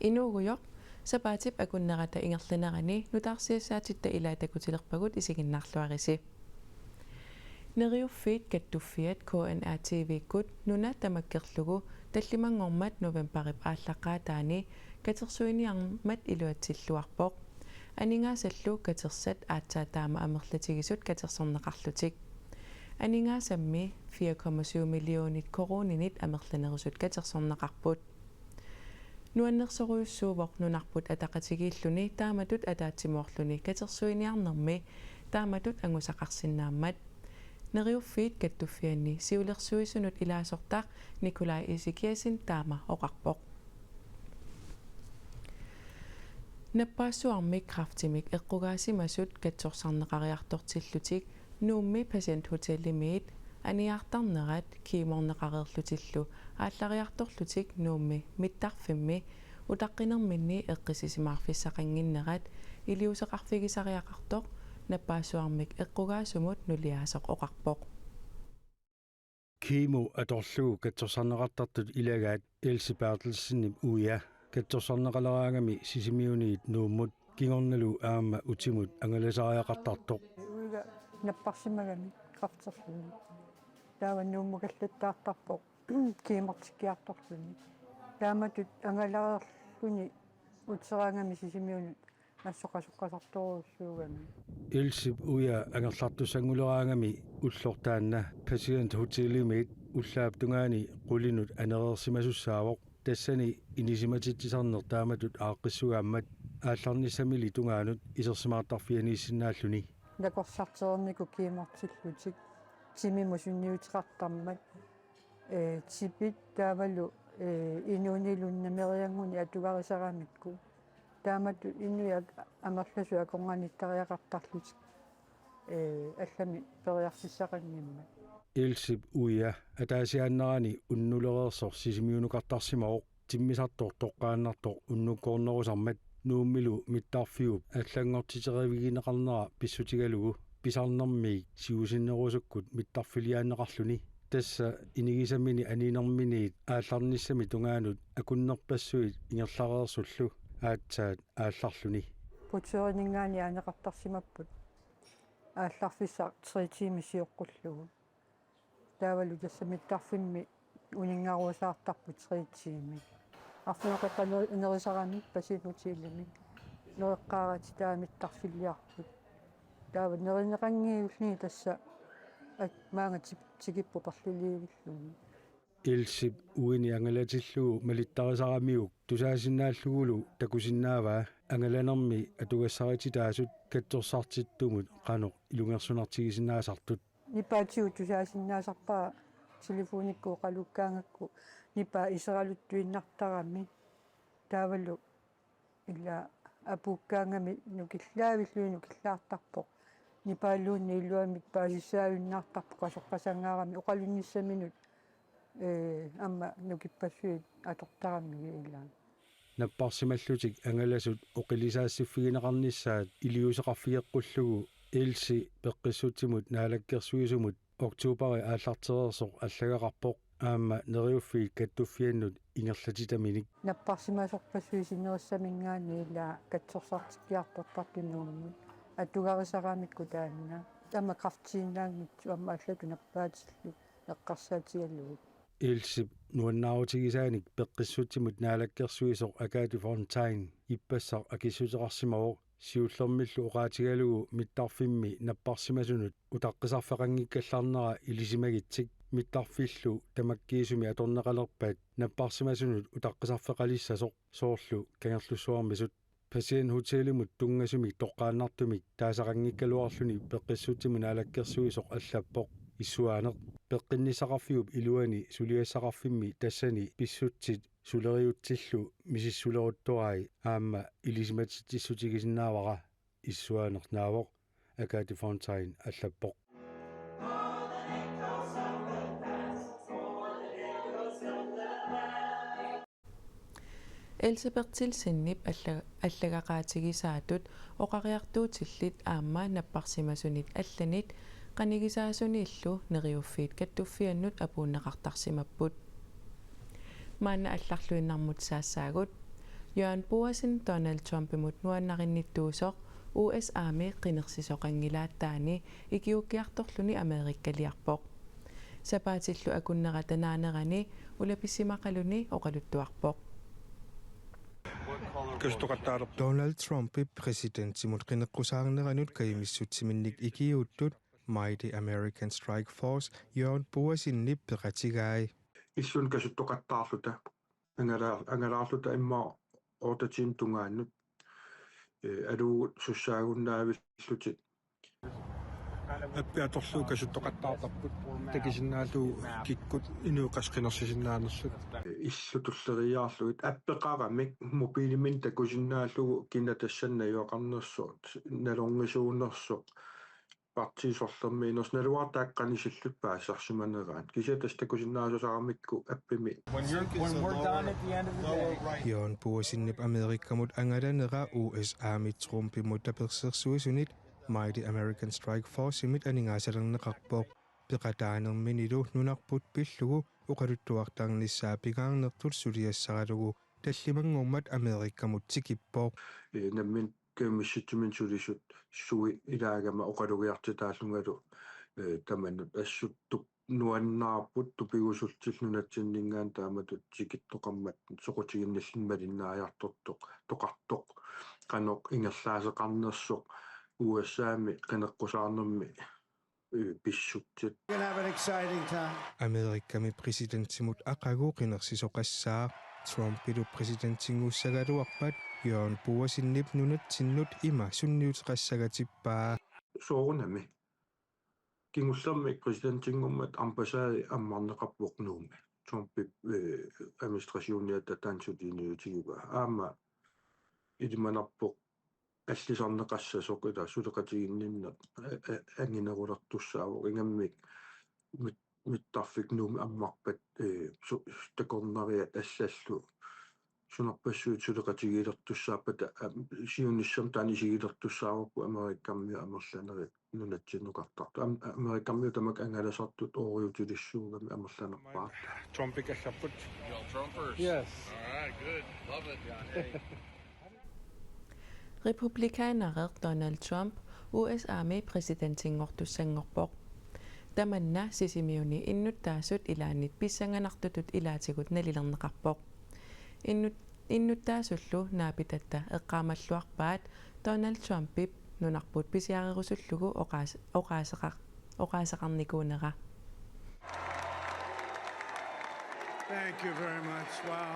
Inuuguyoq sapaatip akunnerata ingerlinerani nutaarsiasaatitta ilaatakutilерпагут isiginnaarluarisi neriuffiit kattuffiat KNR-TV-kut nuna tamakkerlugu tallimangormat novembarip ааллаққаатаани катерсуиниармат илуатсилluarpoq анингаасаллу катерсат аацаатаама амерлатигисут катерсорнеқарлутик анингаасамми 4,7 миллионит коронинит амерланерисут катерсорнеқарпут нуаннерсоруйуссуувоқ нунарпут атақатигииллуни тааматут атаатсимоорлуни катерсуиниарнерми тааматут ангусақарсинааммат neriuffiit kattuffianni siulersuisunut ilaasortaaq Nikolai Isikiasin taama oqarpoq nappaassuarmik kraftimik eqqugaasimasut katsorsarneqariartortillutik nuummi patienthotellimiit aniartarnerat kiimorneqareerlutillu ааллариарторлутик nuummi mittarfimmi utaqqinerminni eqqisisimaarfissaqanginnerat iliuseqarfigisariaqartoq наппаасуармик эққугаасумут нулиаасоқ оқарпоқ кимо аторлугу катсорсарнеқартартут илагаат Elsi Bertelsen уя катсорсарнеқалераангами сисимиуниит нууммут кингорналу аама утимут ангаласариақартартоқ уига наппарсимагами крафтерлуни тааваннууммукаллаттаартарпоқ кимортиккиарторлуни тааматут ангалареерлуни утсераангами сисимиуни ассоқасоққасарторуссуугами Elsi уя ангерлартуссангулераангами уллортаанна пациент хотелимит уллааптунгаани qulинут анерерсимасуссаавоқ тассани инисиматитсисарнер тааматут ааққиссугааммат аалларниссамили тунгаанут исерсимаартарфианииссинааллуни накорсартернику киимортиллутик тимимусунниутиқартармат типит таавалу инуунилуннамериангуни атугарисарамикку таамату иннуя амерласу акорганиттариақартарлутик аллами периарсиссақангимма Elsi уя атаасиааннерани уннулереерсор сисимиунукартарсимаоқ тиммисартор тоққааннартор уннуккоорнерусармат нууммилу миттаарфиуп аллангортитеривигинеқарнера писсутигалугу писарнэрмиик сиусиннерусуккут миттарфилиааннеқарлуни тасса инигисаммини анинерминиит аалларниссами тунгаанут акуннерпассуит ингерлареерсуллу аатсаат аалларлуни путеринингаани аанеқартарсимаппут аалларфиссаа 3 тими сиоққуллугу таавалу тассамиттарфимми унингаруусаартарпут 3 тими арфинеққанерисарами пасинутииллами неэққаарати таамиттарфиллиарпут таава неринеқангиулни тасса маанга тигиппу парлулиивиллуни Elsi уини ангалатиллугу малиттарисарамиук тусаасиннааллугулу такусиннааваа ангаланерми атугассарититаасут катторсартиттумут қано илунгерсунартигисиннаасартут нипаатиу тусаасиннаасарпаа телефоникку қалуккаангакку нипаа исералуттуиннартарами таавалу илла апуккаангами нукиллаавиллуи нукиллаартарпоқ нипаалуунни илуамик паасиссаавиннаартарпу қасоққасангаарами оқалунниссаминут амма нукиппассуит атортарамми илаа наппарсималлутик ангаласут оқилисаассиффигинеқарниссаат илиусеқарфиеққуллугу Elsi пеққиссутимут наалаккерсуисумут октообари ааллартерерсоқ аллагақарпоқ аама нериуффиит каттуффианнут ингерлатитаминик наппарсимаасорпассуисиннериссамингаани илаа катсорсартиккиартортартуннууммут атугарисараамикку таанна тама крафтииннаангитсу амма аллату наппаатиллу эққарсаатигаллугу Elsi нуаннаарутигисааник пеққиссутимут наалаккерсуисоқ акаати фонтайн иппассар акиссутерарсимао сиуллермиллу оqaатигалугу миттарфимми наппарсимасунут утаққисарфеқангиккалларнера илисимагитсик миттарфиллу тамаккиисуми аторнеқалерпаат наппарсимасунут утаққисарфеқалиссасоқ соорлу кангерлуссуармисут пасиен хотелимут тунгасуми тоққааннартумик таасақангиккалуарлуни пеққиссутиму наалаккерсуисоқ аллаппоқ иссуаанеқ пеққиннисақарфиуп илуани сулиассақарфимми тассани писсутсит сулериутсиллу мисиссулеруттуаи аама илисиматиттиссутигисиннаавара иссуаанернаавоқ акаати фонтайн аллаппоқ Elsi Bertelsen аллагақаатигисаатут оқариартуутиллит аама наппарсимасунит алланит qanigisaasuniillu neriuffiit kattuffiannut apuunneqartarsimapпут маана алларлуиннармут саассаагут Joan puasin Donald Trump imut nuannaqinniittuusoq USA-mi qinersisoqanngilaattaani ikiukkiartorluni Amerikkaliarpoq. Sapaatillu akunneqatanaanerani ulapissimaqaluni oqaluttuarpoq. Donald Trump presidentimut qineqqusaarneranut kayimissutsimинник ikiuuttut Mighty American Strike Force Jørgen Boasinnip peqatigaai. Issun kasuttoqattaarluta angalaarluta imma ortatin tungaannut alu sussaagunnaavilluti аппиаторлуу касуттоқаттаартарпут такисиннаалу киккут инуеқасқинерсисиннааnerсут иллутуллериаарлугит аппеқарамик мобилимин такусиннаалугу кинатассаннаюақарнерсуут налорнисуунерсоқ партисорлермиинерс налуартааққанисиллут паассарсиманераат кисиатас такусиннаасусарамикку аппими Jørgen Boasinnip Amerikkamut angalanera USA-mit Trumpimut tapersersuisunit Mighty American Strike Force imit aningaasалернеқарпоқ пеқатааnerminilu nunarput pillugu uqaluttuartaarnissaapigаарnertul suliassaralугу таллимангууммат Америккамут тикиппоқ наммин кэмисситсимин сулисут суи илаагама оқалугиартитааллунгалу таманут ассуттуп нуаннаарпут тупигусултиллунатсиннингаан тааматут тикиттоқармат соқутигинналлималиннааяртортоқ тоқартоқ каноқ ингерлаасеқарнерсоқ USA-ми qeneqqusаарnermi pissuttит Amerikkami presidenttimut aqagu qinersisoqassaa Trumpilu presidentinguussagaluarpat Jørgen Boasinnip nunattinnut ima sunniuteqassagatippaa soorunami kingullermi presidentingummat ambassade ammarneqarpuqnuumi Trumpi administrationiatta tansutiiniutiguga aama idimanarpoq аллисарнеқассасоқ ила сулеқатигинниннеқ ангинерулертуссаавоқ ингаммик миттарфик нууми аммарпат такорнариат аллаллу сунарпассуут сулеқатигилертуссааппата сиунниссам таанисигилертуссааварпу америккаммиа амерланери нунатсиннуқартарту америккаммиу тамак ангаласартут ориутилиссуугами амерланерпаат Trumpik алларпут Yes. All right, good. Love it. Republikanerer Donald Trump USA-mi presidentingortussangorpoq. Tamanna sisimiuni innuttaasut ilaannit pissanganartutut ilaatigut nalilerneqarpoq. Innuttaasullu naapitatta eqqaamalluarpaat Donald Trumpip nunarput pisiarerusullugu oqaasaqarnikuunera. Thank you very much. Wow.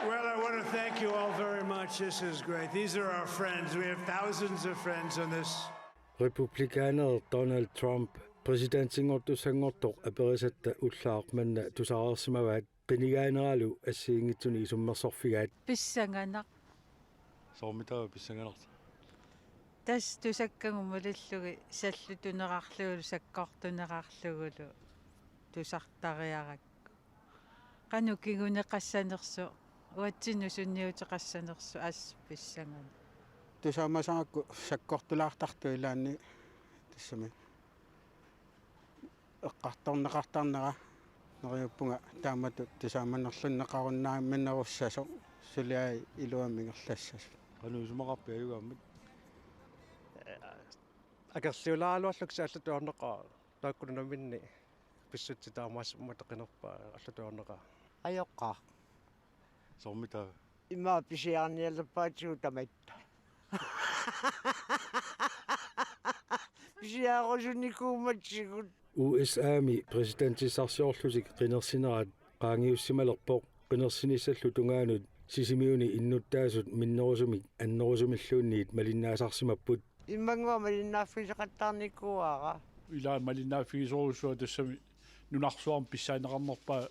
Well, I want to thank you all very much. This is great. These are our friends. We have thousands of friends on this. Republikaner Donald Trump presidentingortussangortoq aperisatta ullaaqmanna tusarersimavaat pinigaaneralu assiingitsuni summersorfigaat писсанганақ soormitava pissanganerta тас тусаккагумалиллуги саллутунеқарлугулу саккортунеқарлугулу тусартариарак кану кигунеқассанерсу уатсину сунниутеқассанерсу аас писсангана тусаамасаакку саккортулаартарту илаанни тассами эққарторнеқартарнера нериуппунга таамату тусааманерлуннеқаруннаа миннеруссасо сулиай илуаммингерлассас ануусумақарпи аюгааммат акерлиулаалуарлук сааллатуарнеқаа тааккунунаминни писсутси таамаас матеқинерпаа аллатуарнеқаа аёққаа soormitava имма писиарниаллаппаатигу таматта писиарусуникууматсигут USA-ми presidentissarsiorlusik qinersineraat qaangiussimalerpoq qinersinisallu tungaanut sisimiuni innuttaasut minnerusumik annerusumilluunniit malinnaasarsimapput иммангуа малиннааффисеқаттаарникууара илаа малиннааффигисоруссуа тассами нунарсуарм писсаанеқарнерпаа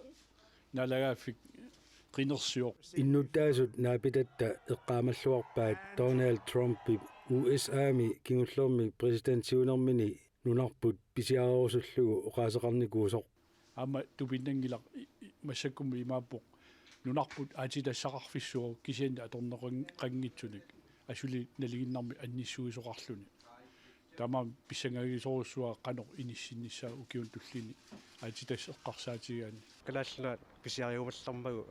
налагааффик qinерсиоқ innuttaasut naapitatta eqqaamalluarpaat Donald Trumpi USA-ми kingullermi presidentiunermini nunarput pisiarerusullugu oqaaseqarnikuusoq аама тупиннангилақ массаккумми имааппоқ нунарпут аатилассақарфиссуо кисианна аторнеқангитсуник асули налигиннарми анниссуисоқарлуни Tama pissangagisorussua qanoq inissinnissaa ukiun tullini aatitas eqqarsaatigaani. Kalaalluat pisiariumallarmagu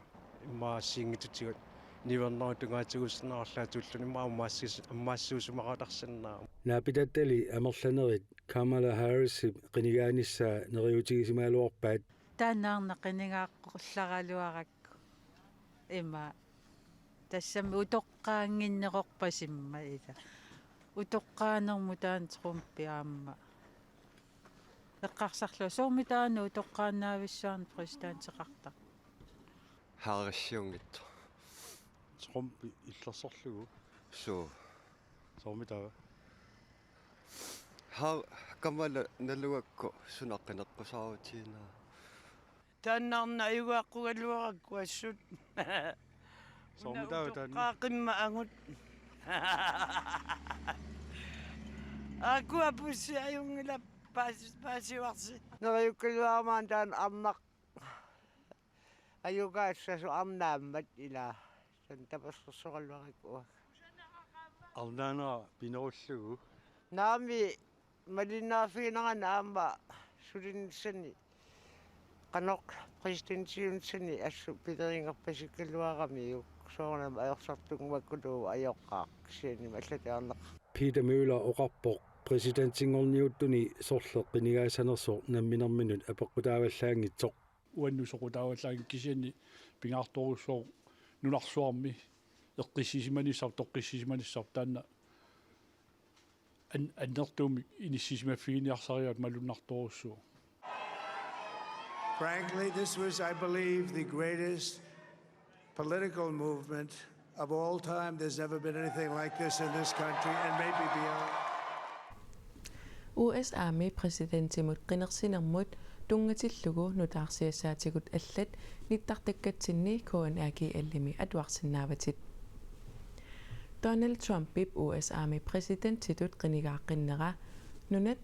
immaasiingitutigut nivernerutungaatigusnerlaatuulluni ammaassuusumaqatarsannaa. Naapitattali amerlanerit Kamala Harris qinigaanissa neriutigisimaluarpaat таанаарнеқинигааqqollaraluarakku има тассами утоққаангиннеқорпасимма ила утоққаанерму таан Трумпи аама эққарсарлу соормитаана утоққааннаависсуарни президентеқарта Harrissiungittu Trumpi иллерсорлугу so soormitaaga Kamala naluakku sunaqqaneqqusaaruutiina тааннаарна аюгааққугалуаракку ассут soormitaaga taanni qaaqimma angut акуа пуссиаюнгила паасиуарси нериуккалуармаан таан арнақ аюгаассасу арнааммат ила сан тапассерсораллуарикуа арнаанера пинеруллугу наами малиннаафигинерана аама сулиннссани qanoq presidentiunssani assu pileringерпасиккалуарами соорнама аёрсартугмаккулуу аёққаақ сианнима аллатаарнеқ Peter Møller oqarpoq presidentingorniuttuni sorleq qinigaassanersoq namminerminut apeqqutaavallaangitsoq уаннусоқутааваллааги кисианни пингаарторуссоо нунарсуарми эққиссисиманissar тоққиссисиманissar таанна аннертууми иниссисимаффигиниарсариат малуннарторуссуу. Frankly, this was, I believe, the greatest political movement of all time. There's never been anything like this in this country and maybe beyond. USA-ми президентимут qinерсинермут тунгатиллугу нутаарсиассаатигут аллат ниттартаккатсинни KNRG аллими атуарсинааватит Donald Trump-ип USA-ми президентитут qinigaaqqinnera нунат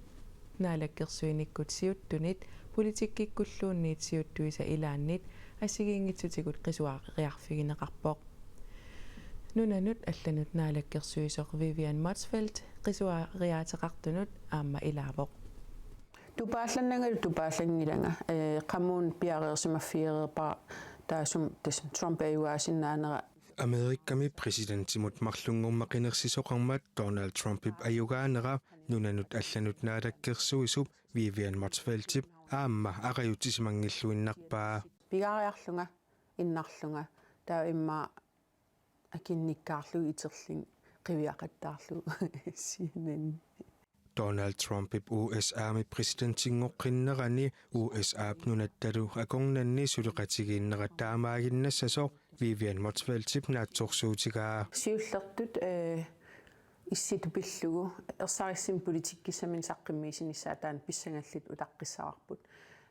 наалаккерсуиниккут сиуттунит политиккиккуллуунниит сиуттуиса илааннит ассигиингитсутигут qisuaриарфигинеқарпоқ нунанут алланут наалаккерсуисоқ Vivian Motzfeldt qisuaриаатеқартунут аама илаавоқ тупаалланнагал тупааллангилага qammuun piareersimaffigereerpa taasum tas Trump аюаасиннаанера Amerikkami presidentimut marlunngummaqinersisoqarmat Donald Trumpip ayugaanera nunanut allanut naalakkersuisup Vivian Motzfeldtip aamma aqajutisimangilluinnarpaa pigaariarlunga innarlunga taa imma akinnikkaarlu iterling qiviaqattaarlu CNN Donald Trumpip USA-mi presidentingoqqinnerani USA-p nunattalu akornanni suleqatigiinnera taamaaginnassasoq Vivian Motzfeldtip naatsorsuutigaa siullertut issitupillugu ersarissim politikkissamin saqqimmiisinissaa taan pissangallit utaqqissararput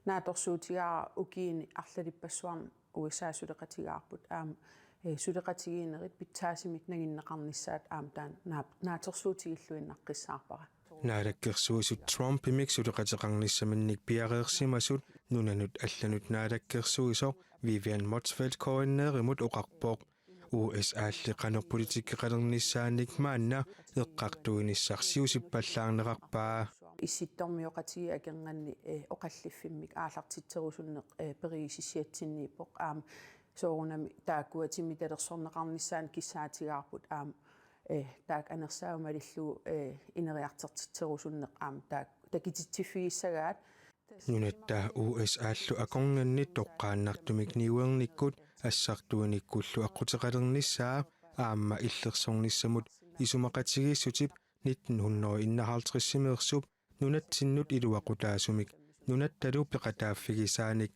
naatorsuutigaa ukiini arlalipassuarn USA suleqatigaarput aam suleqatigiinerit pitsaasimik naginneqarnissaat aam taan naatorsuutigilluinnaqqissaarpara naalakkersuisut Trumpimik suleqatiqarnissaminnik piareersimasut nunanut allanut naalakkersuisoq Vivian Motzfeldt KNRimut oqarpoq USA-lli qanerpolitikkeqalernissaannik maanna eqqartuinissarsiusippallаарnerarpaa issittormioqatigi akenganni oqalliffimmik aallartitserusunneq periisisiatsinniippoq aam soorunami taakkuatimi talersorneqarnissaan kissaatigaarput aam taak anersaagumalillu ineriartertitserusunneq aam taak takitittiffiissagaat nunatta USA-llu akornganni toqqaannartumik niuernikkut assartuinikkullu aquteqalernissaa aamma illersornissamut isumaqatigissutip 1950 nunatsinnut iluaqutaasumik nunattalu peqataaffigisaanik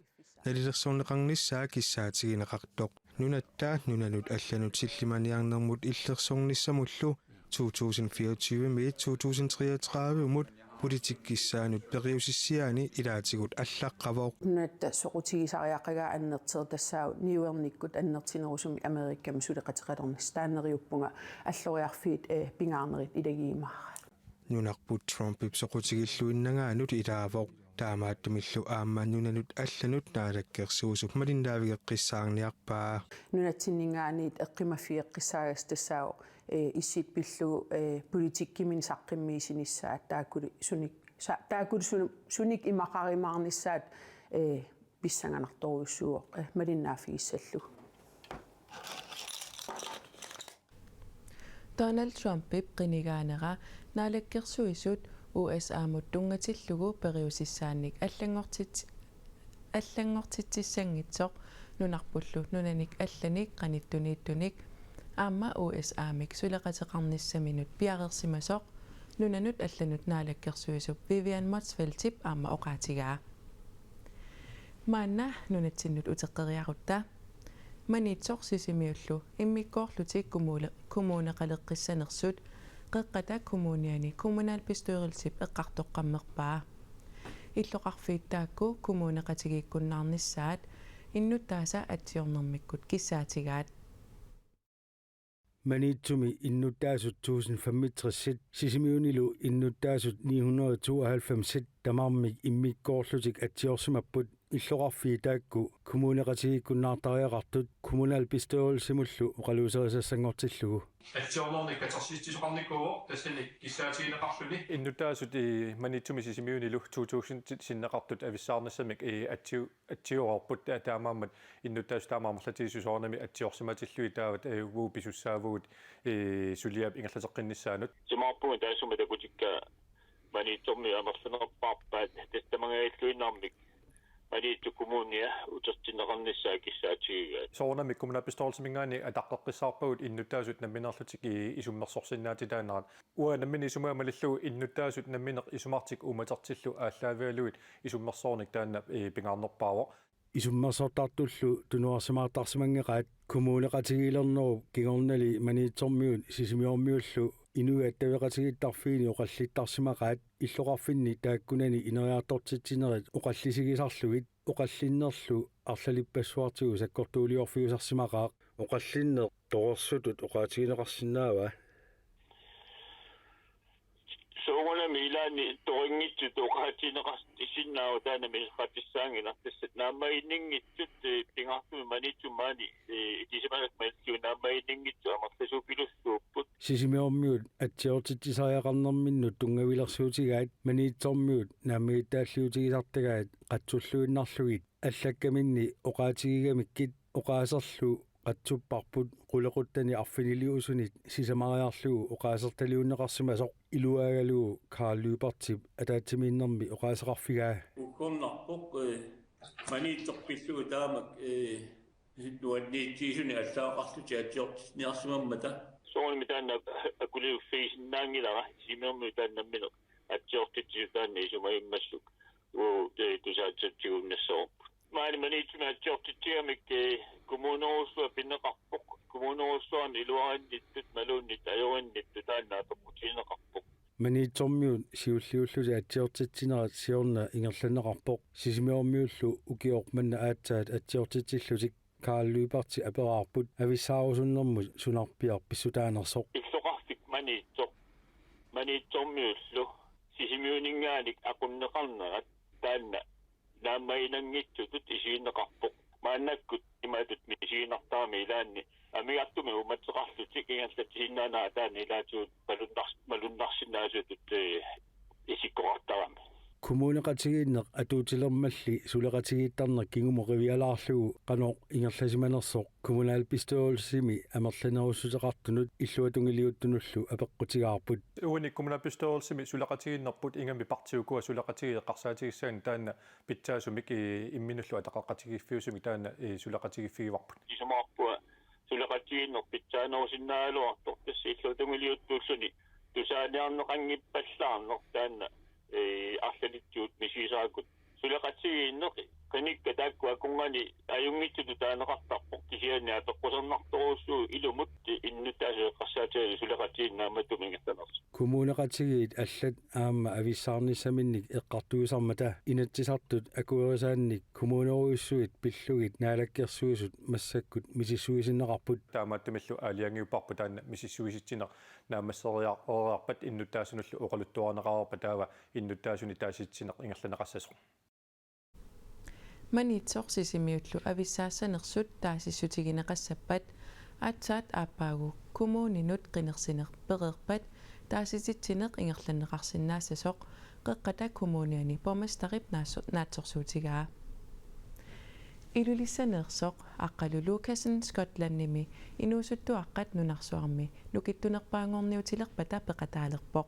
nalilersorneqarnissaa kissaatigineqartoq nunattaa nunanut allanut sillimaniarnermut illersornissamullu 2024 2033 umut politikkissaanut periusissiaani ilaatigut allaqqavoq nunatta soqutigisariaqagaa annerteer tassaut niuernikkut annertinerusumi Amerikkami suleqatiqalernis taanneriuppunga alloriarfiit pingaarnerit ilagiimaara nunarput Trumpip soqutigilluinnagaanut ilaavoq таамааттумиллу аама нунанут алланут наалаккерсуусуп малиннаавигеққиссаарниарпаа нунатсиннингаанит эққимаффиеққиссаагас тассао иссит пиллугу политиккимин саққиммиисиниссаат тааккули суник имақаримаарниссаат писсанганарторуйуссуоқ малиннааффигиссаллу Donald Trump qinigaanera naalakkersuisut USA-mut tungatillугу periusissaannik аллангортитсангитсоқ нунарпуллу нунаник алланик qanittuniittunik аама USA-мик сулеқатеқарниссаминут пиарерсимасоқ нунанут алланут naalakkersuisup Vivian Motzfeldt аама оқаатигаа маанна нунатсиннут утеққериарутта манитсорсисимиуллу иммиккоорлутик коммунеқалеққиссанерсут қеққата коммуниани коммуналпистуерилсип эққартоққаммерпаа иллоқарфииттаакку коммунеқатигиккуннаарниссаат иннуттааса атсиорнэрмиккут киссаатигаат Manitsumi innuttaasut 1065 sisimiunilу innuttaasut 992 tamarmik immikkoorlutik atsiorsimapput иллоқарфиитаакку коммунеқатигиккуннаартариақартут коммуналпистуерилсимуллу оқалуусерисассангортиллугу атсиорнэрник катарсистисоқарникуу тассаник киссаатигинеқарлуни иннутаасут манитсуми сисимиунилу 2000 синнеқартут ависсаарнассамик атсиуорпут таамааммат иннутаасу таамаамерлатигисусоорнами атсиорсиматиллуи таават вуу писуссаавгут сулиап ингерлатеққиннссаанут симаарпуун таасума такутикка манитсорми амерланерпаарпаат тастамангаиллуиннаармик манитсу коммуния утертинеқарниссаа киссаатигигаат соорнамик коммунапистуорсимингаани атаққеққиссаарпагут иннутаасут намминерлутик исуммерсорсиннаатитаанерат уа наммини исумаамалиллу иннутаасут намминеқ исумартик уматертиллу ааллаавиалуит исуммерсоорник таанна пингаарнерпаава исуммерсортартуллу тунуарсимаартарсимангеқаат коммунеқатигилернеру кигорнали манитсормиут сисимиормиуллу инуаттавеқатигиттарфиини оқаллиттарсимақаат иллоқарфинни тааккунани инериартортитсинерит оқаллисигисарлугит оқаллиннерлу арлалиппассуартигу саккортуулиорфиусарсимақаақ оқаллиннер торерсутут оқаатигинеқарсинаава соона милани торингитсут оқаатинеқарс исиннаава таана мисқатиссаангинартассат наамаиннингитсут пингартуми манитсумаани итисиманак маллу наамаиннингитсу амерласупилуссууппут сисимиормиут атсиортитсисариақарнэрминнут тунгавилерсуутигаат манитсормиут наамигиттааллиутигисартагаат қатсуллуиннарлугит аллаккаминни оқаатигигамиккит оқаасерлу qatsupparput qulequttani arfiniliusuni sisamariarlugu oqaasерталиуннеқарсимасоқ илуаагалугу Карл Любертип атаатсимииннэрми оqaасеқарфигаа уккорнарпоқ манитсорпиллугу таамак нуанниитсисуни аллаақарлути атсиортисниарсимаммата соонми таанна акулиуффигисиннаангилара симерми тааннамминеқ атсиортитсиутаанни исумаиммассук тусаатсатсигуннассоо маани манитсуми атсиортитсиамик коммунеруссуа пиннеқарпоқ коммунеруссуан илуаранниттут малууннит аёраннитту тааннаатоққутинеқарпоқ манитсормиут сиуллиуллуси атсиортитсинерат сиорна ингерланеқарпоқ сисимиормиуллу укиорпманна аатсаат атсиортитсиллутик Карл Люберти апераарпут ависсаарусуннэрмут сунарпиар писсутаанерсоқ иллоқарфик манитсормиуллу сисимиунингаалик ақуннеқарнерат таанна нааммаинангитсутут исииннеқарпоқ мааннаккут имаатут мисиинартаами илаанни амигартуми уматсеқарлутик ингерлатсиннаанаа таани илаатуут малуннарсинаасутут исиккоқартарами коммунеқатигииннеқ атуутилермалли сулеқатигииттарнер кигумоқивиалаарлугу қано ингерласиманерсоқ коммуналпистуорилсими амерланеруссутеқартунут иллуатунгилиуттунуллу апеққутигаарпут уни коммунапистуорилсими сулеқатигииннерпут ингами партиукуа сулеқатигиеққарсаатигиссаани таанна питсаасумик имминуллу атақаққатигиффиусуми таанна сулеқатигиффигиварпут исумаарпуа сулеқатигииннер питсааnerusиннаалуартор тасси иллуатунгилиуттууллуни тусааниарнеқангиппаллаарнер таанна арлалитсуут мисисаакут сулеқатигииннеқи каникка таакку акунгани аюнгитсуту таанеқартарпоқ кисианиа тоққусернарторуссуу илумут иннутаасеққарсаатиали сулеқатигиин naamatumingissanersu Kommuneqatigiit allat aamma avissaarnissaminnik eqqartuusarmata inatsisartut akuerisaannik kommuneruissuit pillugit naalakkersuusut massakkut misissuisinneqarput таамааттумиллу аалиангиуппарпу таанна мисиссуиситсинеқ наамассериаа ораарпат иннутаасунуллу оқалуттуарнеқарпа таава иннутаасуни тааситсинеқ ингерланеқассасо манитсорсисимиуллу ависсаассанерсут таасиссутигинеқассаппат аатсаат ааппаагу коммуунинут қинерсинеқ перерпат таасиситсинеқ ингерланеқарсинаассасоқ қеққата коммуниани помастарип наатсорсуутигаа илулиссанеерсоқ аққалу лукасен скотландними инуусуттуаққат нунарсуарми нукиттунерпаангорниутилерпата пеқатаалерпоқ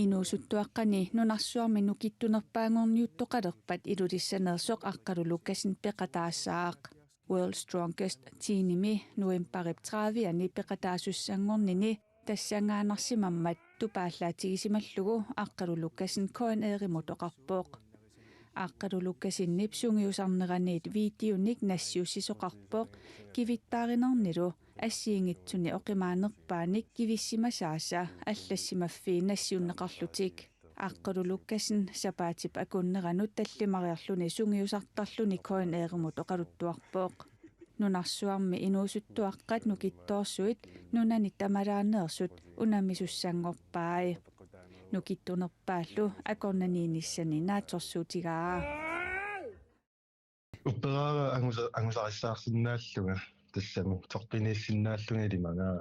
инуусуттуаққани нунарсуарми нукиттунерпаангорниуттоқалерпат илулиссанеерсоқ аққалу лукасен пеқатаассаақ World Strongest Teamimi nuimparip 30-ani peqataasussangornini тассангаанарсимаммат тупааллаатигисималлугу аққалулуккасин коэн eerimut аққалулуккасиннип сунгиусарнераниит видеоник нассиуссисоқарпоқ кивиттааринернилу ассиингитсуни оқимаанерпааник кивиссимасааса аллассимаффии нассиуннеқарлутик аққалулуккасин сапаатип акуннеранут таллимариарлуни сунгиусартарлуни коэн eerimut оқалуттуарпоқ нунарсуарми инуусуттуаққат нукитторсуит нунани тамалаанеерсут унамисуссангорпаи нукиттунерпааллу акорнанииниссани нааторсуутигаа уппераара ангусариссаарсинааллуга тассами торпинииссинааллуга лимангаа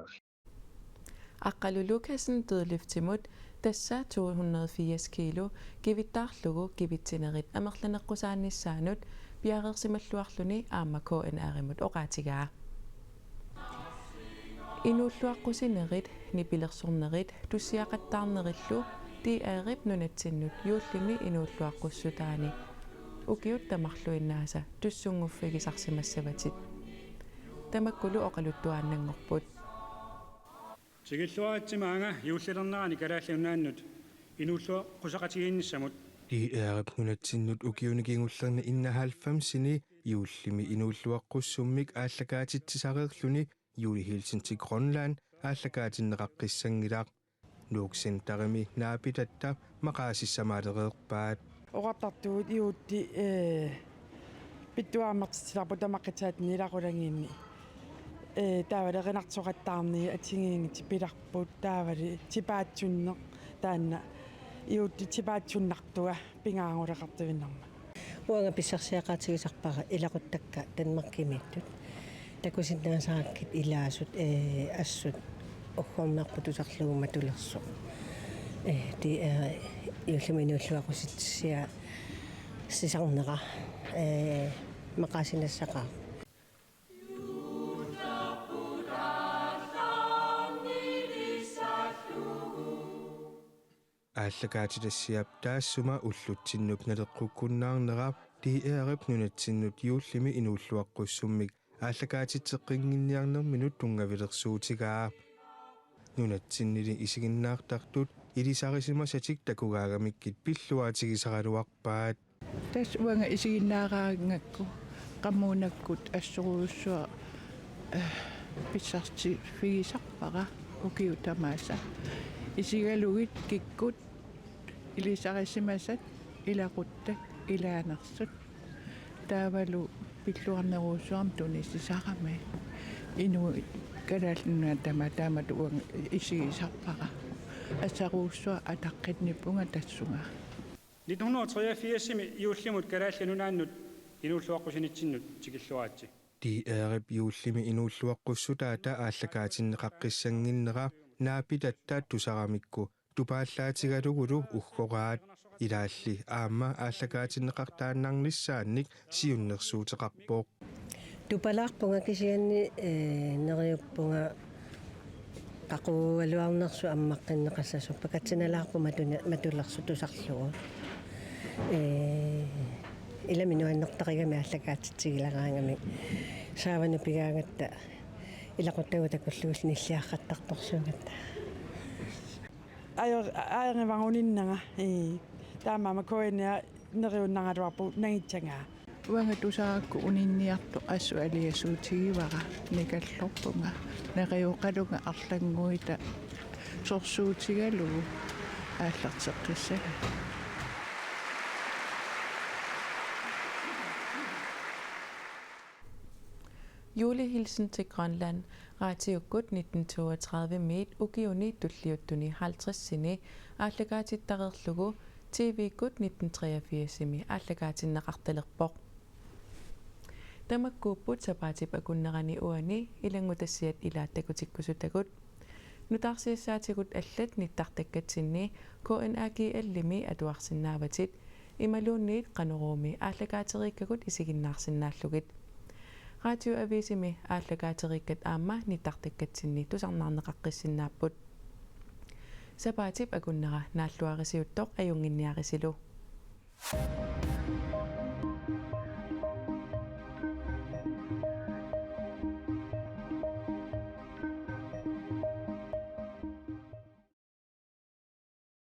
аққалулукасен дødløftimut тасса 280 кило гивиттаарлугу гивитсинерит амерланеққусааниссаанут пиарерсималлуарлуни аама коэн ааримут оқаатигаа инууллуаққусинерит нипилерсорнерит туссиақаттаарнериллу ди аарип нунатсиннут юуллими инууллуаққуссутаани укиут тамарлуиннааса туссунгуффигисарсимассаватит тамаккулу оқалуттуааннангорпут сигиллуаатсимаага юуллернерани калааллунааннут инууллуа қусақатигиинниссамут аарап нунатсиннут укиуникингуллерни иннахаалфамсини юуллими инууллуаққуссуммик ааллакаатитсисареерлуни юли Helsinki Grønland ааллакаатиннеқаққиссангилаақ нууксентарими наапитатта мақаасиссамаалереерпаат оqartartugut iuutti питтуааммартитиларпу тамаққитаатни илақулангиинни таавалеринартоқаттаарни атингиингити пиларпут таавали типаатсуннеқ таанна иуутти типаатсуннартуга пингаагулеқартивиннарма уанга писсарсиақаатигисарпара илақуттакка танмаркимиттут такусиннаасааккит илаасут ассут оггорнарпу тусарлугума тулерсо ти юллиминууллуақуситсиа сисарнера мақасинассақаа ааллакаатилассиап таассума уллутсиннук налеққуккуннаарнера ти аарип нунатсиннут юуллими инууллуаққуссуммик ааллакаатитсеққингинниарнерминут тунгавилерсуутигаа нунатсиннили исигиннаартартут илисарисимасатик такугаагамиккит пиллуаатигисаралуарпаат тас уанга исигиннаараагангакку qammuunakкут ассоруйуссуа писсарти фигисарпара укиу тамааса исигалугит киккут илисарисимасат илақуттак илаанерсут таавалу пиллуарнеруусуарм тунисисарами ину калааллуна таамат уанга исигисарпара ассаруussua атаққитниппунга тассунга 1983-ми иуллимут калааллунунааннут инууллуаққусинитсиннут тикиллуаатси ди аариб юуллими инууллуаққуссутаата ааллакаатиннеқаққиссангиннера наапитаттаат тусарамикку тупааллаатигалугулу уггораат илаалли аама ааллакаатиннеқартааннарниссаанник сиуннерсуутеқарпоқ тупалаарпунга кисианни нериуппунга qaquvvaluarnersu аммаққиннеқассасу пакатсиналаарпу матулерсу тусарлугу иламинуаннертаригами ааллакаатитсигилараангами саавана пигаагатта илақуттагу такуллугус ниллиаққаттарторсугатта аернивагуниннага таамама коэниа нериуннаралуарпу нагитсангаа уанга тусаакку унинниарту ассу алиасуутигивара никаллорпунга нериоқалунга арлангуита сорсуутигалугу ааллартеққиссага Julehilsen til Grønland. Raatiukkut 1932 meet ukiuni tulliuttuni 50 sine aalлагаатиттақерлугу TV-kut 1983 aalлагаатиннеқарталерпоқ тамаккууппут сапаатип акуннерани уани илангутассиат илааттакутиккусутагут нутарсиассаатигут аллат ниттартаккатсинни KNAGL-лими атуарсиннааватит ималуунниит қанеруumi aalлагаатериккагут исигиннаарсинааллугит радиоависими aalлагаатериккат аама ниттартаккатсинни тусарнаарнеқаққиссиннааппут сапаатип акуннера нааллуарисиуттоқ аюнгинниарисилу